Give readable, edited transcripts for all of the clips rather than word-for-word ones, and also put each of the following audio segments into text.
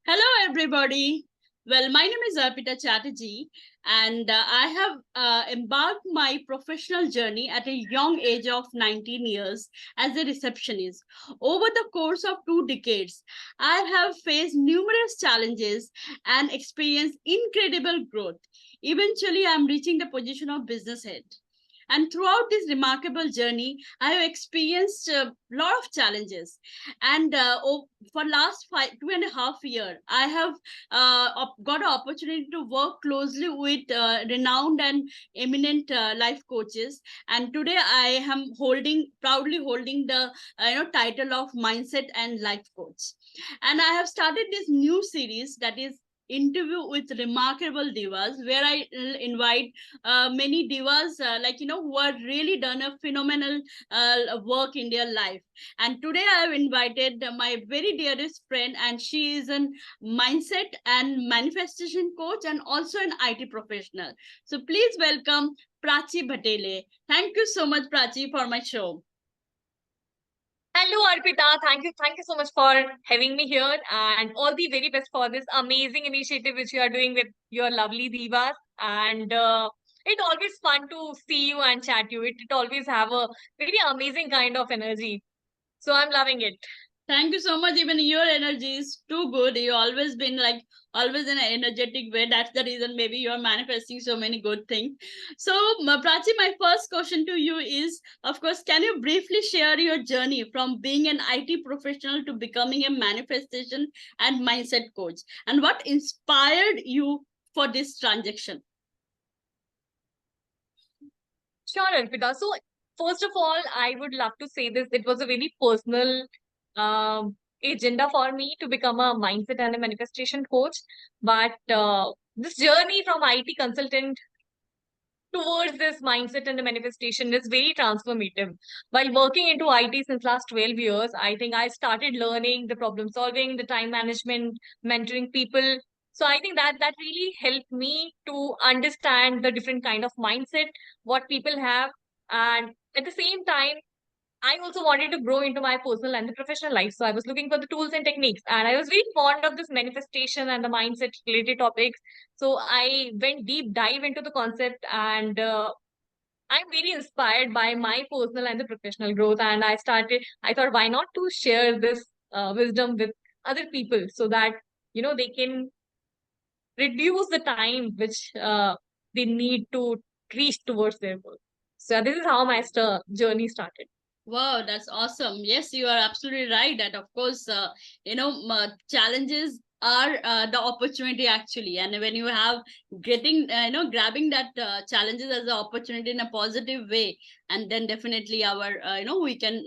Hello, everybody. Well, my name is Arpita Chatterjee, and I have embarked my professional journey at a young age of 19 years as a receptionist. Over the course of 2 decades, I have faced numerous challenges and experienced incredible growth. Eventually, I'm reaching the position of business head. And throughout this remarkable journey, I have experienced a lot of challenges. And for last 2.5 years, I have got an opportunity to work closely with renowned and eminent life coaches. And today, I am proudly holding the title of mindset and life coach. And I have started this new series that is interview with remarkable divas, where I invite many divas who have really done a phenomenal work in their life. And today I have invited my very dearest friend, and she is an mindset and manifestation coach and also an IT professional. So please welcome Prachi Bhatele. Thank you so much, Prachi, for my show. Hello, Arpita. Thank you so much for having me here, and all the very best for this amazing initiative which you are doing with your lovely divas. And it's always fun to see you and chat you. It always have a very amazing kind of energy. So I'm loving it. Thank you so much. Even your energy is too good. You always been like always in an energetic way. That's the reason maybe you are manifesting so many good things. So, Prachi, my first question to you is, of course, can you briefly share your journey from being an IT professional to becoming a manifestation and mindset coach, and what inspired you for this transaction? Sure, Arpita. So first of all, I would love to say this. It was a very personal agenda for me to become a mindset and a manifestation coach. But this journey from IT consultant towards this mindset and the manifestation is very transformative. While working into IT since last 12 years, I think I started learning the problem solving, the time management, mentoring people. So I think that really helped me to understand the different kind of mindset, what people have. And at the same time, I also wanted to grow into my personal and the professional life. So I was looking for the tools and techniques. And I was very fond of this manifestation and the mindset related topics. So I went deep dive into the concept, and I'm very inspired by my personal and the professional growth. And I thought, why not to share this wisdom with other people so that, they can reduce the time which they need to reach towards their goal. So this is how my journey started. Wow, that's awesome. Yes, you are absolutely right. That, of course, challenges are the opportunity actually. And when you have grabbing that challenges as an opportunity in a positive way, and then definitely we can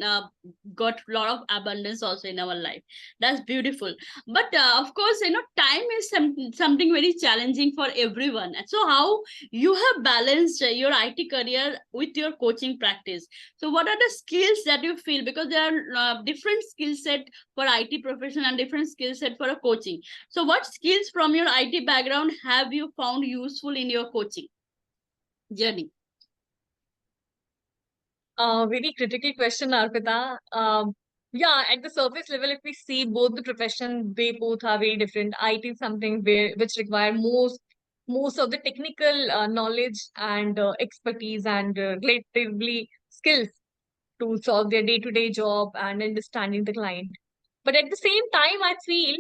got a lot of abundance also in our life. That's beautiful. But of course, time is something very challenging for everyone. So how you have balanced your IT career with your coaching practice? So what are the skills that you feel, because there are different skill set for IT professional and different skill set for a coaching. So what skills from your IT background have you found useful in your coaching journey? Very critical question, Arpita. Yeah, at the surface level, if we see both the profession, they both are very different. IT is something which require most of the technical knowledge and expertise and relatively skills to solve their day-to-day job and understanding the client. But at the same time, I feel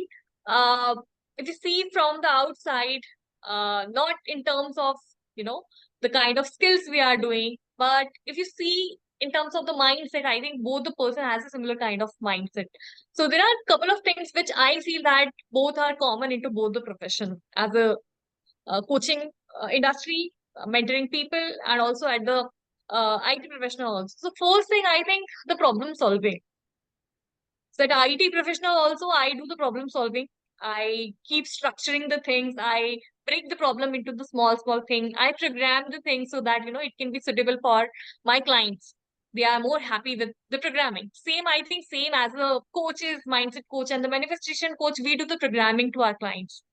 uh, if you see from the outside, not in terms of, you know, the kind of skills we are doing, but if you see in terms of the mindset, I think both the person has a similar kind of mindset. So there are a couple of things which I feel that both are common into both the profession as a coaching industry, mentoring people, and also at the IT professional also. So first thing, I think the problem solving. So at IT professional also, I do the problem solving. I keep structuring the things. I break the problem into the small thing. I program the thing so that, it can be suitable for my clients. They are more happy with the programming. Same, I think, same as a coach's mindset coach and the manifestation coach, we do the programming to our clients.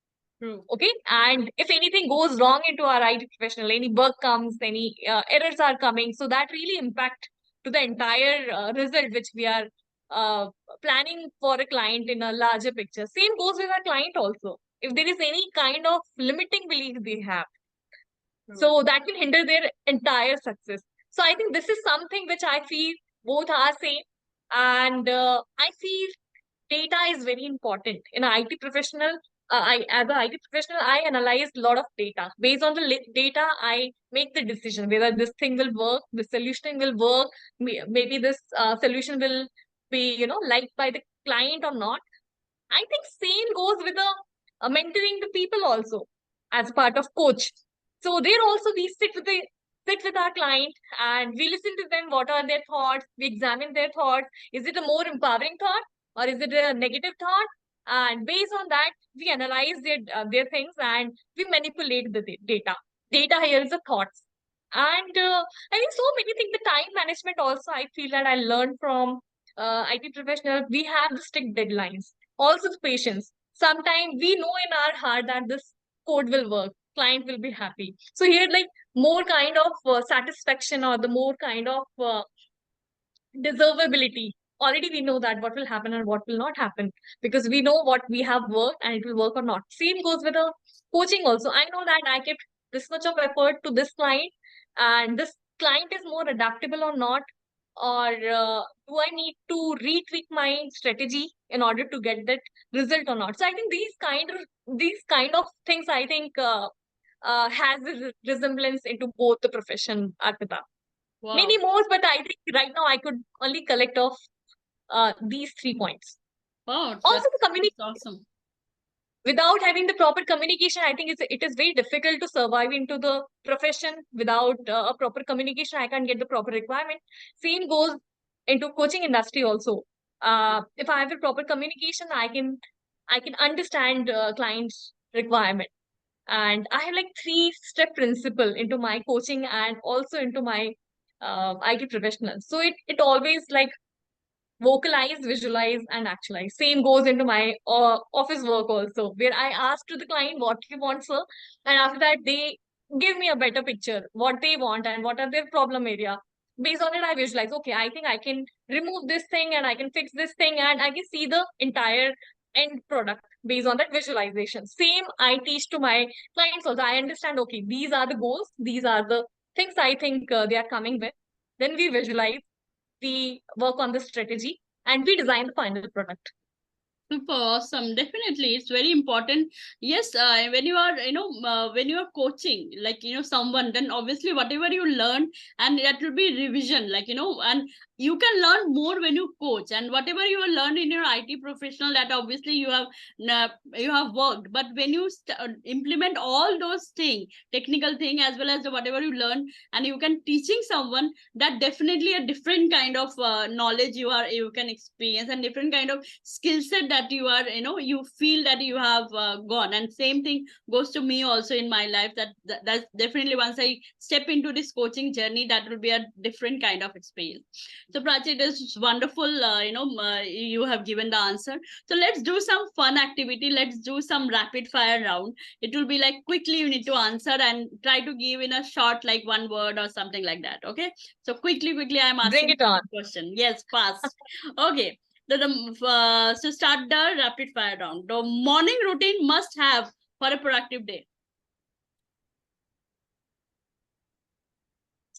True. Okay. And if anything goes wrong into our IT professional, any bug comes, any errors are coming, so that really impact to the entire result which we are planning for a client in a larger picture. Same goes with our client also. If there is any kind of limiting belief they have, so that can hinder their entire success. So I think this is something which I feel both are same. And I feel data is very important in an IT professional. As an IT professional, I analyze a lot of data. Based on the data, I make the decision whether this thing will work, the solution will work, maybe this solution will be, liked by the client or not. I think same goes with the mentoring the people also as part of coach. So there also we sit with our client and we listen to them. What are their thoughts? We examine their thoughts. Is it a more empowering thought or is it a negative thought? And based on that, we analyze their things and we manipulate the data. Data here is the thoughts. And I think so many things. The time management also, I feel that I learned from IT professionals. We have the strict deadlines, also the patience. Sometimes we know in our heart that this code will work, client will be happy. So here, like more kind of satisfaction or the more kind of deservability. Already we know that what will happen and what will not happen because we know what we have worked and it will work or not. Same goes with the coaching also. I know that I kept this much of effort to this client and this client is more adaptable or not, or do I need to retweak my strategy in order to get that result or not. So I think these kind of things I think has a resemblance into both the profession, Arpita. Wow. Many more, but I think right now I could only collect off these 3 points. Wow, Also, the that's communication. awesome. Without having the proper communication, I think it is very difficult to survive into the profession without a proper communication. I can't get the proper requirement. Same goes into coaching industry also. If I have a proper communication, I can understand clients' requirement. And I have like 3-step principle into my coaching and also into my IT professionals. So it always like vocalize, visualize, and actualize. Same goes into my office work also, where I ask to the client what you want, sir, and after that they give me a better picture what they want and what are their problem area. Based on it, I visualize. Okay, I think I can remove this thing and I can fix this thing, and I can see the entire end product based on that visualization. Same I teach to my clients also. I understand. Okay, these are the goals. These are the things I think they are coming with. Then we visualize, we work on the strategy, and we design the final product. Super awesome. Definitely, it's very important. Yes, when you are, when you are coaching, like, someone, then obviously whatever you learn, and that will be revision, like, and you can learn more when you coach, and whatever you have learned in your IT professional, that obviously you have worked. But when you implement all those things, technical thing as well as the whatever you learn, and you can teaching someone, that definitely a different kind of knowledge you can experience, and different kind of skill set that you are, you feel that you have gone. And same thing goes to me also in my life, that's definitely once I step into this coaching journey, that will be a different kind of experience. So Prachi, it is wonderful, you have given the answer. So let's do some fun activity. Let's do some rapid fire round. It will be like quickly you need to answer and try to give in a short, like one word or something like that. Okay, so quickly I'm Bring asking it on. question. Yes, fast. Okay, so start the rapid fire round. The morning routine must have for a productive day.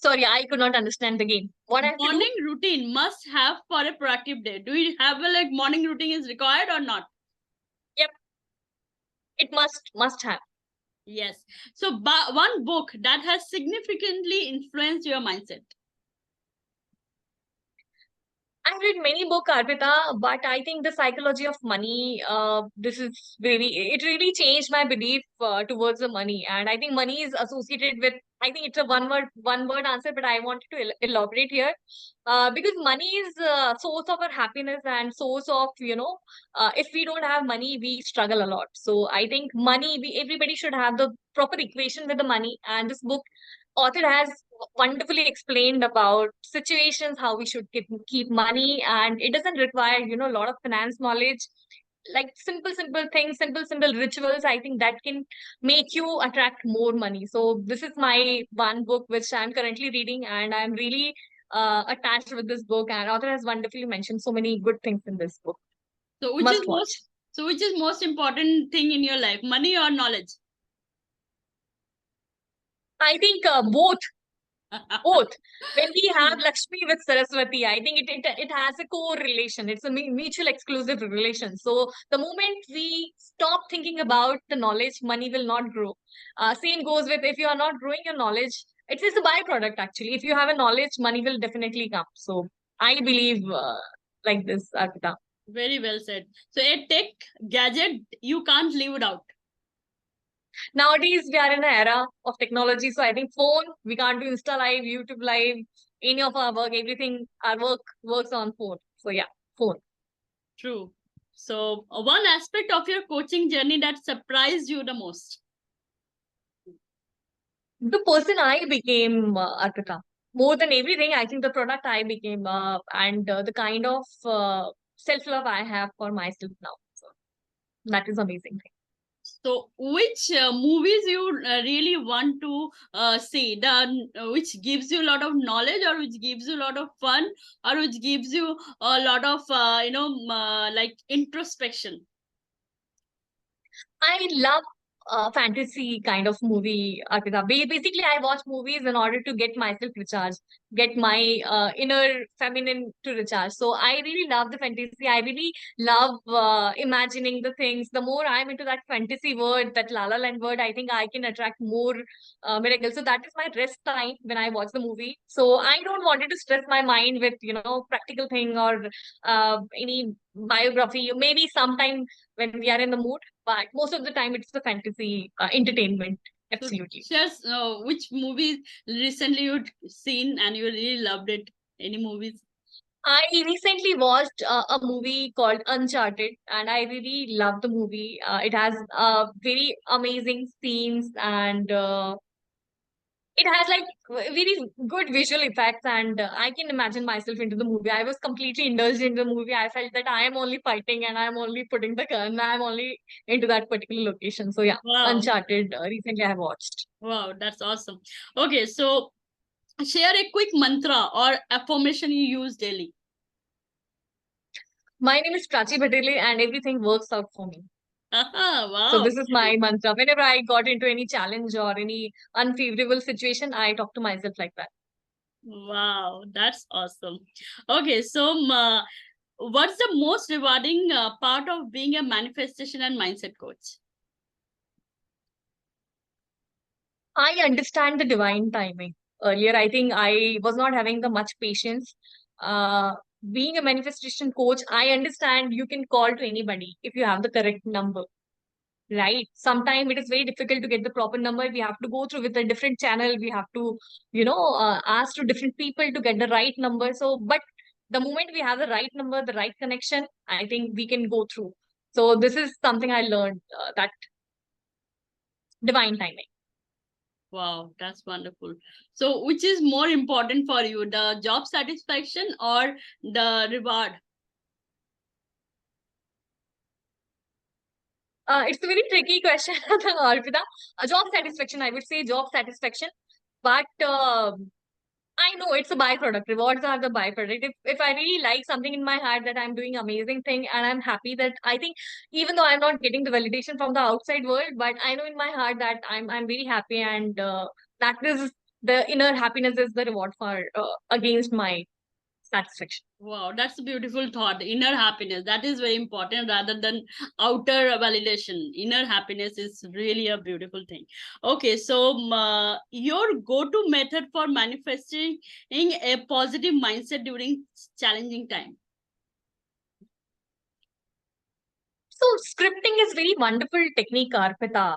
Sorry, I could not understand the game. What I have to do? Morning routine must have for a productive day. Do you have a like morning routine is required or not? Yep, it must have. Yes. So one book that has significantly influenced your mindset. I've read many books, Arpita, but I think the psychology of money, it really changed my belief towards the money. And I think money is associated with, I think it's a one word answer, but I wanted to elaborate here. Because money is a source of our happiness and source of, if we don't have money, we struggle a lot. So I think everybody should have the proper equation with the money. And this book author has wonderfully explained about situations how we should keep money, and it doesn't require a lot of finance knowledge. Like simple things, simple rituals, I think that can make you attract more money. So this is my one book which I'm currently reading, and I'm really attached with this book, and author has wonderfully mentioned so many good things in this book. So which is Must most watch. so which is most important thing in your life, money or knowledge? I think both. When we have Lakshmi with Saraswati, I think it has a correlation. It's a mutual exclusive relation. So the moment we stop thinking about the knowledge, money will not grow. Same goes with if you are not growing your knowledge, it is a byproduct actually. If you have a knowledge, money will definitely come. So I believe like this, Arpita. Very well said. So a tech gadget you can't live without. Nowadays, we are in an era of technology. So I think phone, we can't do Insta Live, YouTube Live, any of our work, everything, our work works on phone. So yeah, phone. True. So one aspect of your coaching journey that surprised you the most. The person I became, Arpita, more than everything, I think the product I became and the kind of self-love I have for myself now. So that is amazing thing. So which movies you really want to see? The which gives you a lot of knowledge, or which gives you a lot of fun, or which gives you a lot of like introspection. I love fantasy kind of movie, Arpita. Basically, I watch movies in order to get myself recharged, get my inner feminine to recharge. So I really love the fantasy. I really love imagining the things. The more I'm into that fantasy word, that La La Land word, I think I can attract more miracles. So that is my rest time when I watch the movie. So I don't want to stress my mind with, practical thing or any biography. Maybe sometime when we are in the mood, but most of the time it's the fantasy entertainment. So Absolutely. share which movies recently you'd seen and you really loved it. Any movies? I recently watched a movie called Uncharted, and I really love the movie. It has very amazing scenes, and it has like very good visual effects, and I can imagine myself into the movie. I was completely indulged in the movie. I felt that I am only fighting and I'm only putting the gun. I'm only into that particular location. So yeah, Wow, Uncharted. Recently, I have watched. wow, that's awesome. Okay, so share a quick mantra or affirmation you use daily. My name is Prachi Patele, and everything works out for me. So Wow. this is my mantra. Whenever I got into any challenge or any unfavorable situation, I talk to myself like that. Wow, that's awesome. Okay, so what's the most rewarding part of being a manifestation and mindset coach? I understand the divine timing. Earlier, I think I was not having the much patience. Uh, Being a manifestation coach, I understand you can call to anybody if you have the correct number, right? Sometimes it is very difficult to get the proper number. We have to go through with a different channel. We have to, ask to different people to get the right number. So, but the moment we have the right number, the right connection, I think we can go through. So this is something I learned, that divine timing. Wow, that's wonderful. So, which is more important for you, the job satisfaction or the reward? It's a very tricky question, Arpita. Job satisfaction, I would say job satisfaction. But I know it's a byproduct. Rewards are the byproduct. If I really like something in my heart that I'm doing amazing thing and I'm happy that I think even though I'm not getting the validation from the outside world, but I know in my heart that I'm very happy, and that is the inner happiness is the reward for against my satisfaction. Wow, that's a beautiful thought. Inner happiness, that is very important rather than outer validation. Inner happiness is really a beautiful thing. Okay, so your go to method for manifesting a positive mindset during challenging time. So scripting is very wonderful technique, Arpita.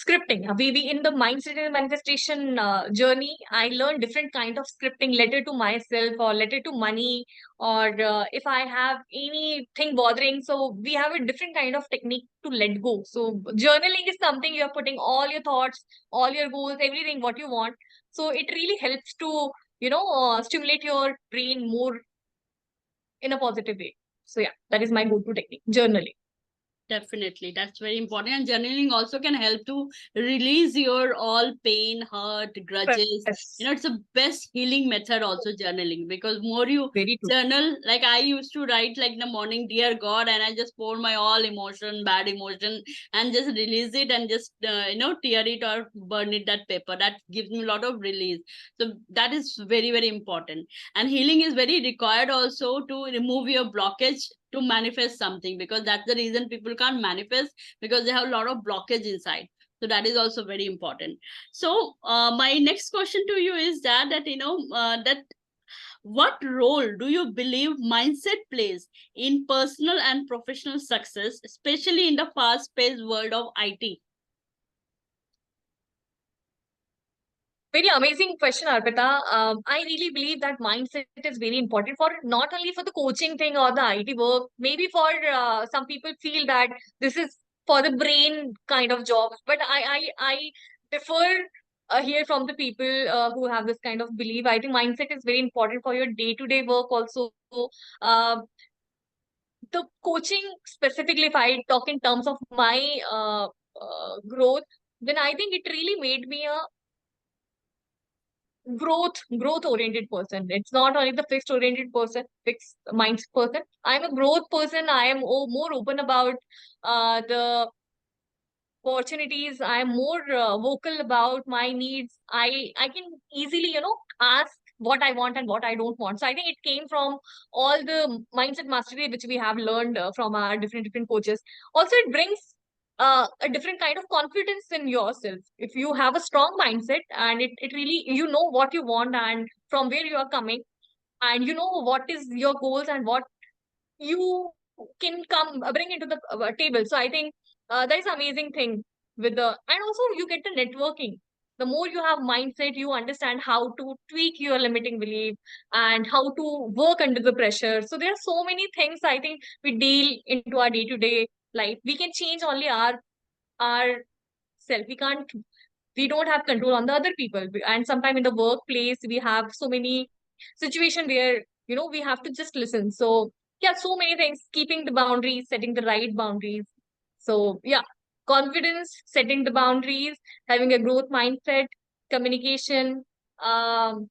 Scripting. We in the mindset and manifestation journey, I learned different kind of scripting, letter to myself or letter to money, or if I have anything bothering. So we have a different kind of technique to let go. So journaling is something you are putting all your thoughts, all your goals, everything what you want. So it really helps to stimulate your brain more in a positive way. So yeah, that is my go-to technique, journaling. Definitely, that's very important. And journaling also can help to release your all pain, hurt, grudges. Yes, It's the best healing method also, journaling, because more you very true. journal, like I used to write like in the morning, dear God, and I just pour my all emotion, bad emotion, and just release it and just tear it or burn it, that paper. That gives me a lot of release. So that is very, very important. And healing is very required also to remove your blockage to manifest something, because that's the reason people can't manifest, because they have a lot of blockage inside. So that is also very important. So my next question to you is that what role do you believe mindset plays in personal and professional success, especially in the fast paced world of IT? Very amazing question, Arpita. I really believe that mindset is very important for not only for the coaching thing or the IT work. Maybe for some people feel that this is for the brain kind of jobs, but I differ here from the people who have this kind of belief. I think mindset is very important for your day-to-day work also. Uh, the coaching specifically, if I talk in terms of my growth, then I think it really made me a growth oriented person. It's not only the fixed oriented person, fixed mindset person. I'm a growth person. I am more open about the opportunities. I'm more vocal about my needs. I can easily ask what I want and what I don't want. So I think it came from all the mindset mastery which we have learned from our different coaches. Also, it brings a different kind of confidence in yourself. If you have a strong mindset and it really, you know what you want and from where you are coming, and you know what is your goals and what you can come bring into the table. So I think that is amazing thing with the, and also you get the networking. The more you have mindset, you understand how to tweak your limiting belief and how to work under the pressure. So there are so many things I think we deal into our day to day life. We can change only our self. We don't have control on the other people. And sometimes in the workplace we have so many situation where we have to just listen. So yeah, so many things, keeping the boundaries, setting the right boundaries. So yeah, confidence, setting the boundaries, having a growth mindset, communication, um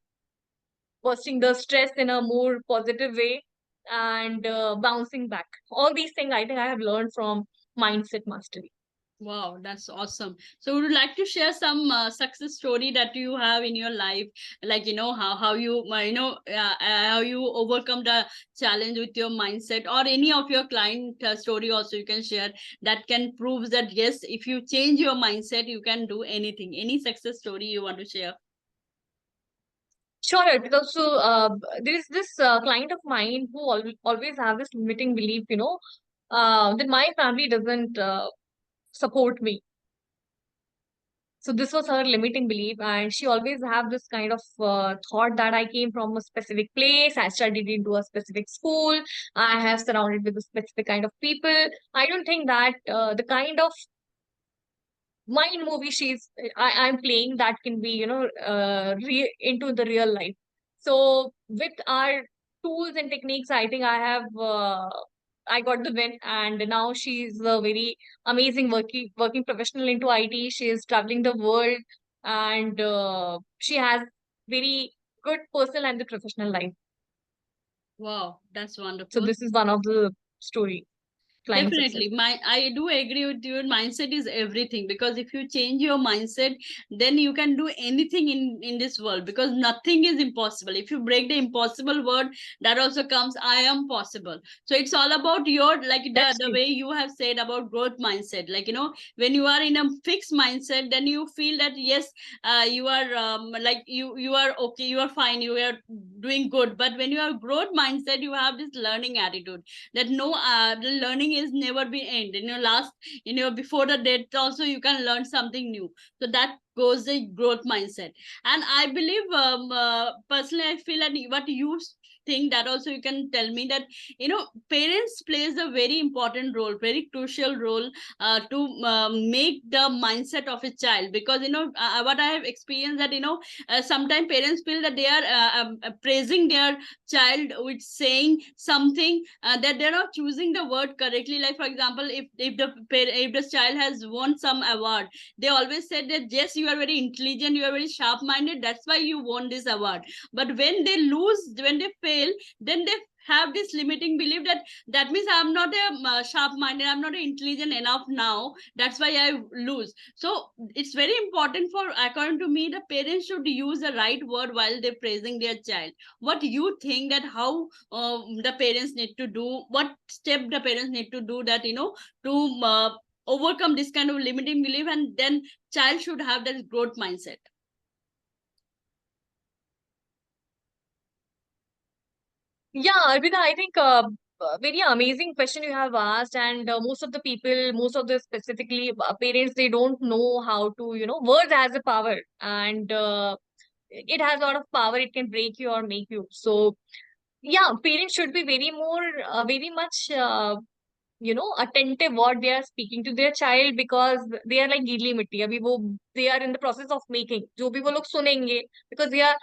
bursting the stress in a more positive way, and bouncing back. All these things I think I have learned from mindset mastery. Wow, that's awesome. So, would you like to share some success story that you have in your life, like how you how you overcome the challenge with your mindset, or any of your client story also you can share, that can prove that yes, if you change your mindset, you can do anything. Any success story you want to share? Sure, because so there is this client of mine who always have this limiting belief, that my family doesn't support me. So this was her limiting belief, and she always have this kind of thought that I came from a specific place, I studied into a specific school, I have surrounded with a specific kind of people. I don't think that the kind of mind movie I'm playing that can be into the real life. So with our tools and techniques, I think I got the win, and now she's a very amazing working professional into IT. She is traveling the world, and she has very good personal and the professional life. Wow, that's So wonderful. this is one of the story client success. Definitely. I do agree with you. Mindset is everything, because if you change your mindset, then you can do anything in this world, because nothing is impossible. If you break the impossible word, that also comes, I am possible. So it's all about your, like That's the true. way you have said about growth mindset. Like, when you are in a fixed mindset, then you feel that yes, you are like you are okay, you are fine, you are doing good. But when you have growth mindset, you have this learning attitude, that no, the learning is never be end. Last, before the death also you can learn something new. So that goes the growth mindset. And I believe, personally, I feel that what you think that also you can tell me that, parents plays a very important role, very crucial role to make the mindset of a child. Because what I have experienced that sometimes parents feel that they are praising their child with saying something that they're not choosing the word correctly. Like for example, if the child has won some award, they always said that yes, you are very intelligent, you are very sharp minded, that's why you won this award. But when they lose, when they fail, then they have this limiting belief that that means I'm not a sharp minded, I'm not intelligent enough now, that's why I lose. So it's very important for, according to me, the parents should use the right word while they're praising their child. What do you think that how the parents need to do, what step the parents need to do that to overcome this kind of limiting belief, and then child should have that growth mindset? Yeah, Arpita, I think very amazing question you have asked, and most of the people, most of the specifically parents, they don't know how to, words has a power, and it has a lot of power. It can break you or make you. So yeah, parents should be very more, very much, attentive what they are speaking to their child, because they are like गीली मिट्टी. अभी वो they are in the process of making. जो भी वो लोग सुनेंगे, because they are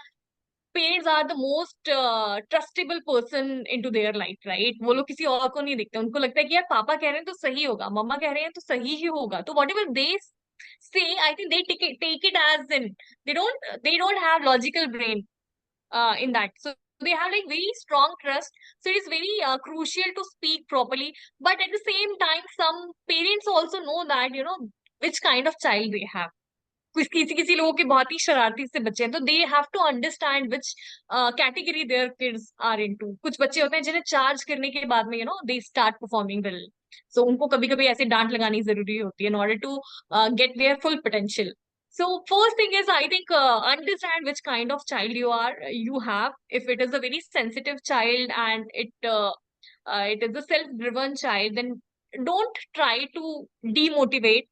parents are the most trustable person into their life, right? वो लोग किसी और को नहीं देखते, उनको लगता है कि यार पापा कह रहे हैं तो सही होगा, मम्मा कह रहे हैं तो सही ही होगा. तो whatever they say, I think they take it as in, they don't have logical brain in that. So they have like very strong trust. So it is very crucial to speak properly. But at the same time, some parents also know that, which kind of child they have. कुछ किसी किसी लोगों के बहुत ही शरारती से बच्चे हैं, तो they have to understand which category their kids are into. कुछ बच्चे होते हैं जिन्हें चार्ज करने के बाद में they start performing well. So उनको कभी कभी ऐसे डांट लगानी जरूरी होती है in order to get their full potential. So first thing is, I think, understand which kind of child you have. If it is a very sensitive child and it is a self-driven child, then don't try to demotivate,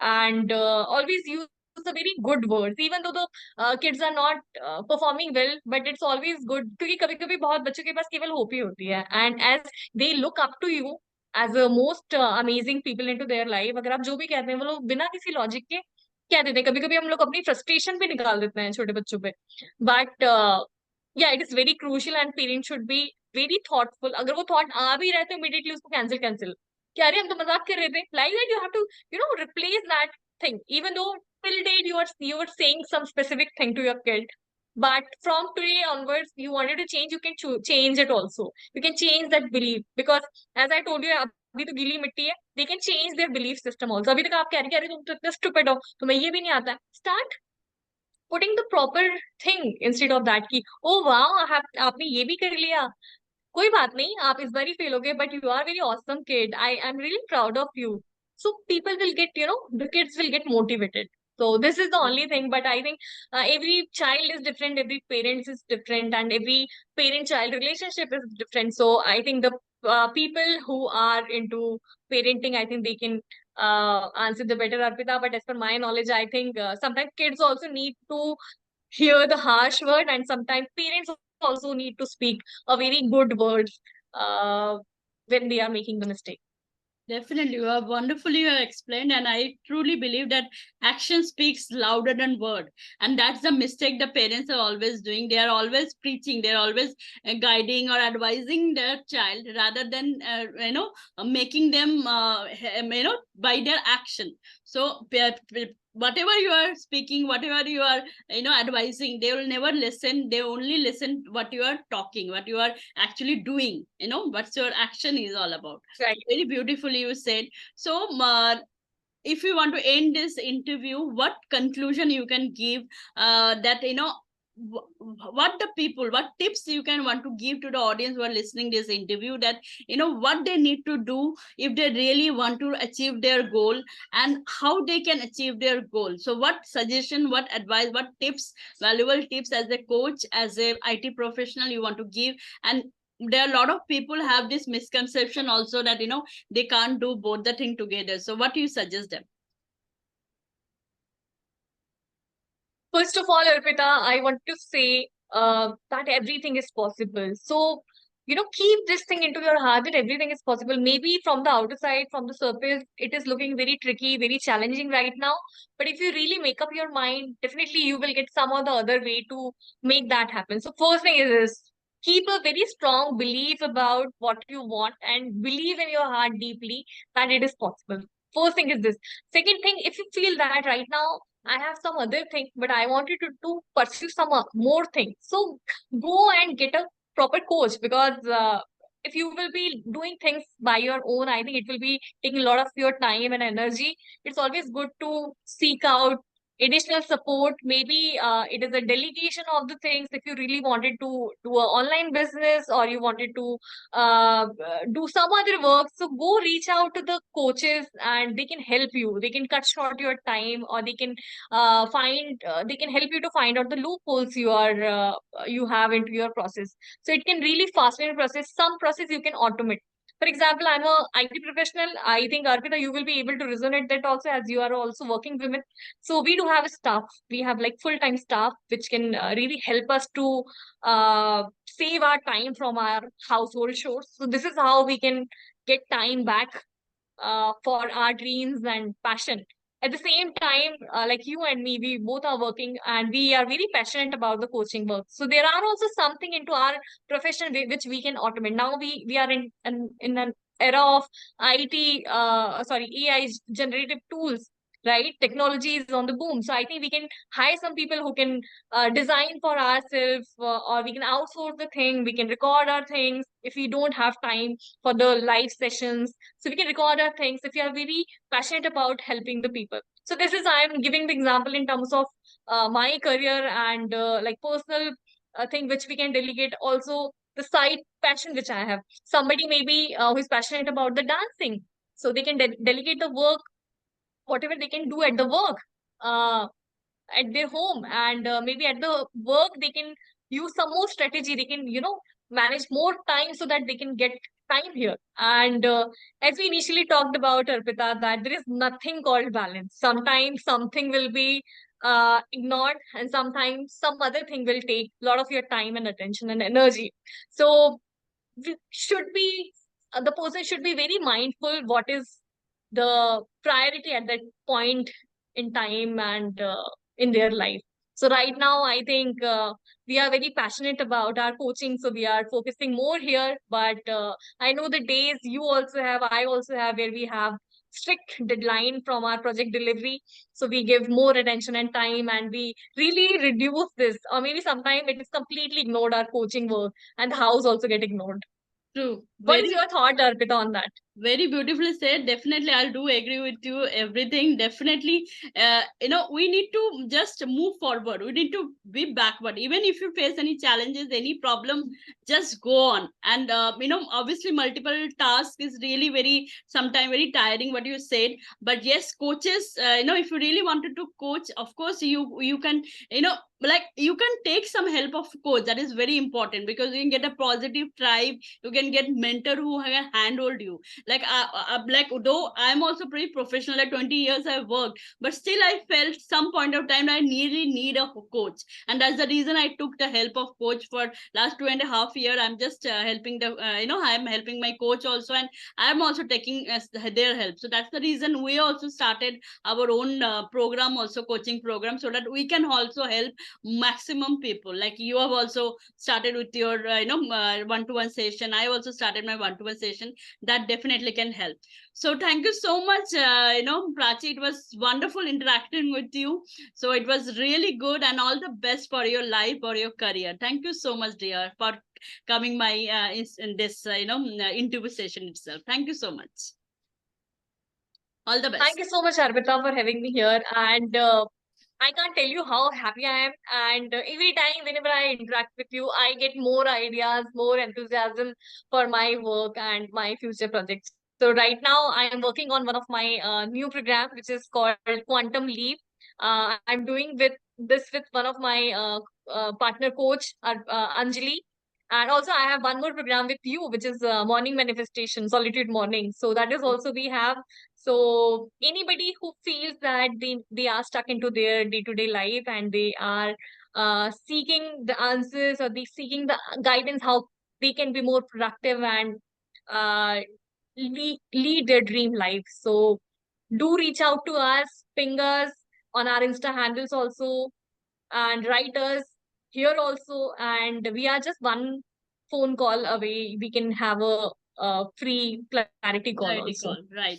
and always use the very good words, even though the kids are not performing well, but it's always good, क्योंकि कभी कभी बहुत बच्चों के पास केवल hope ही होती है, and as they look up to you as a most amazing people into their life, अगर आप जो भी कहते हैं वो लोग बिना किसी लॉजिक के कह देते हैं. कभी कभी हम लोग अपनी फ्रस्ट्रेशन भी निकाल देते हैं छोटे बच्चों पे. बट या it is very crucial, and parents should be very thoughtful. अगर वो थॉट आ भी रहा है तो इमीडिएटली उसको कैंसिल कैंसिल, क्या अरे हम तो मजाक कर रहे थे, like that you have to replace that thing, even though till date you were saying some specific thing to your kid, but from today onwards you wanted to change, you can change it also. You can change that belief, because as I told you, अभी तो गीली मिट्टी है. They can change their belief system also. अभी तक आप कह रहे कि अरे तुम तो इतने stupid हो, तुम्हें ये भी नहीं आता है. Start putting the proper thing instead of that कि oh wow, आपने ये भी कर लिया, कोई बात नहीं, आप इस बार ही फेल हो गए, but you are very awesome kid, I am really proud of you. So people will get, the kids will get motivated. So this is the only thing. But I think every child is different, every parent is different, and every parent child relationship is different. So I think the people who are into parenting, I think they can answer the better, Arpita. But as per my knowledge, I think sometimes kids also need to hear the harsh word, and sometimes parents also need to speak a very good word uh, when they are making the mistake. Definitely, you have wonderfully explained, and I truly believe that action speaks louder than word, and that's the mistake the parents are always doing. They are always preaching, they are always guiding or advising their child rather than making them by their action. So whatever you are speaking, whatever you are advising, they will never listen. They only listen what you are talking, what you are actually doing, what your action is all about. Right. Very beautifully you said. So if you want to end this interview, what conclusion you can give that what the people, what tips you can want to give to the audience who are listening this interview, that what they need to do if they really want to achieve their goal, and how they can achieve their goal. So what suggestion, what advice, what tips, valuable tips as a coach, as a IT professional you want to give? And there are a lot of people have this misconception also that they can't do both the thing together. So what do you suggest them? First of all, Arpita, I want to say that everything is possible. So, keep this thing into your heart that everything is possible. Maybe from the outer side, from the surface, it is looking very tricky, very challenging right now. But if you really make up your mind, definitely you will get some or the other way to make that happen. So first thing is this, keep a very strong belief about what you want and believe in your heart deeply that it is possible. First thing is this. Second thing, if you feel that right now I have some other thing, but I wanted to pursue some more things. So go and get a proper coach, because if you will be doing things by your own, I think it will be taking a lot of your time and energy. It's always good to seek out additional support. Maybe it is a delegation of the things. If you really wanted to do an online business, or you wanted to do some other work, so go reach out to the coaches and they can help you. They can cut short your time, or they can they can help you to find out the loopholes you have into your process. So it can really fasten your process. Some process you can automate. For example, I'm a IT professional. I think, Arpita, you will be able to resonate that also, as you are also working women. So we do have a staff. We have like full-time staff, which can really help us to save our time from our household chores. So this is how we can get time back for our dreams and passion. At the same time, like you and me, we both are working and we are very passionate about the coaching work. So there are also something into our profession which we can automate. Now we are in an era of AI generative tools. Right, technology is on the boom. So I think we can hire some people who can design for ourselves, or we can outsource the thing. We can record our things if we don't have time for the live sessions, so we can record our things if you are very passionate about helping the people. So this is, I'm giving the example in terms of my career and like personal thing which we can delegate. Also the side passion which I have. Somebody maybe who is passionate about the dancing. So they can delegate the work, whatever they can do at the work. At their home, and maybe at the work they can use some more strategy. They can manage more time so that they can get time here. And as we initially talked about, Arpita, that there is nothing called balance. Sometimes something will be ignored, and sometimes some other thing will take a lot of your time and attention and energy. So we should be the person should be very mindful what is the priority at that point in time and in their life. So right now, I think we are very passionate about our coaching, so we are focusing more here. But I know the days you also have, I also have, where we have strict deadline from our project delivery. So we give more attention and time, and we really reduce this. Or maybe sometimes it is completely ignored, our coaching work, and the house also get ignored. True. What is Very your thought, Arpita, on that? very beautifully said. Definitely, I'll do agree with you. Everything. Definitely, we need to just move forward. We need to be backward. Even if you face any challenges, any problem, just go on. And obviously, multiple tasks is really very sometimes very tiring. What you said, but yes, coaches. If you really wanted to coach, of course, you can. Like you can take some help of coach. That is very important, because you can get a positive tribe. You can get mentor who can handhold you. Like though I'm also pretty professional, like 20 years I've worked, but still I felt some point of time I really need a coach. And that's the reason I took the help of coach for last 2.5 years. I'm just helping I'm helping my coach also, and I'm also taking their help. So that's the reason we also started our own program, also coaching program, so that we can also help maximum people. Like you have also started with your one-to-one session. I also started my one-to-one session. That definitely can help. So thank you so much, Prachi. It was wonderful interacting with you. So it was really good, and all the best for your life or your career. Thank you so much, dear, for coming my in this interview session itself. Thank you so much. All the Thank best. you so much, Arpita, for having me here. And I can't tell you how happy I am. And every time, whenever I interact with you, I get more ideas, more enthusiasm for my work and my future projects. So right now, I am working on one of my new program, which is called Quantum Leap. I'm doing with one of my partner coach, Anjali. And also, I have one more program with you, which is morning manifestation, solitude morning. So that is also we have. So anybody who feels that they are stuck into their day-to-day life, and they are seeking the answers or seeking the guidance, how they can be more productive and uh, lead their dream life. So do reach out to us, ping us on our Insta handles also, and write us here also. And we are just one phone call away. We can have a free clarity call Clarity also. call. Right.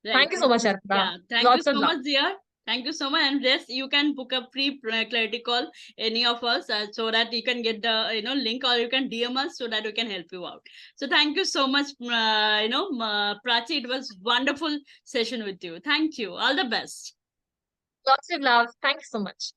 Thank Right. you so much, Arpita. Yeah. Thank you Lots of so love. much, dear. Thank you so much. And yes, you can book a free clarity call, any of us, so that you can get the link, or you can DM us so that we can help you out. So thank you so much, Prachi. It was wonderful session with you. Thank you. All the best. Lots of love. Thank you so much.